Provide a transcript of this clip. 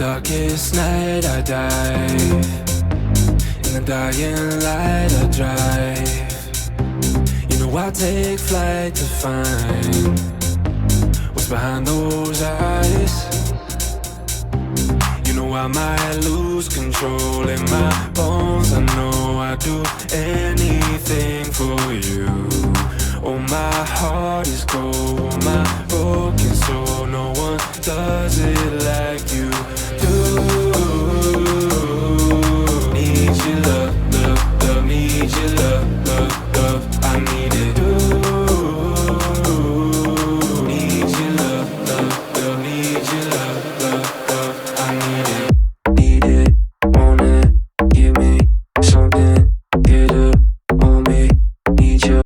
darkest night I dive, in the dying light I drive. You know I take flight to find what's behind those eyes. You know I might lose control in my bones. I know I'd do anything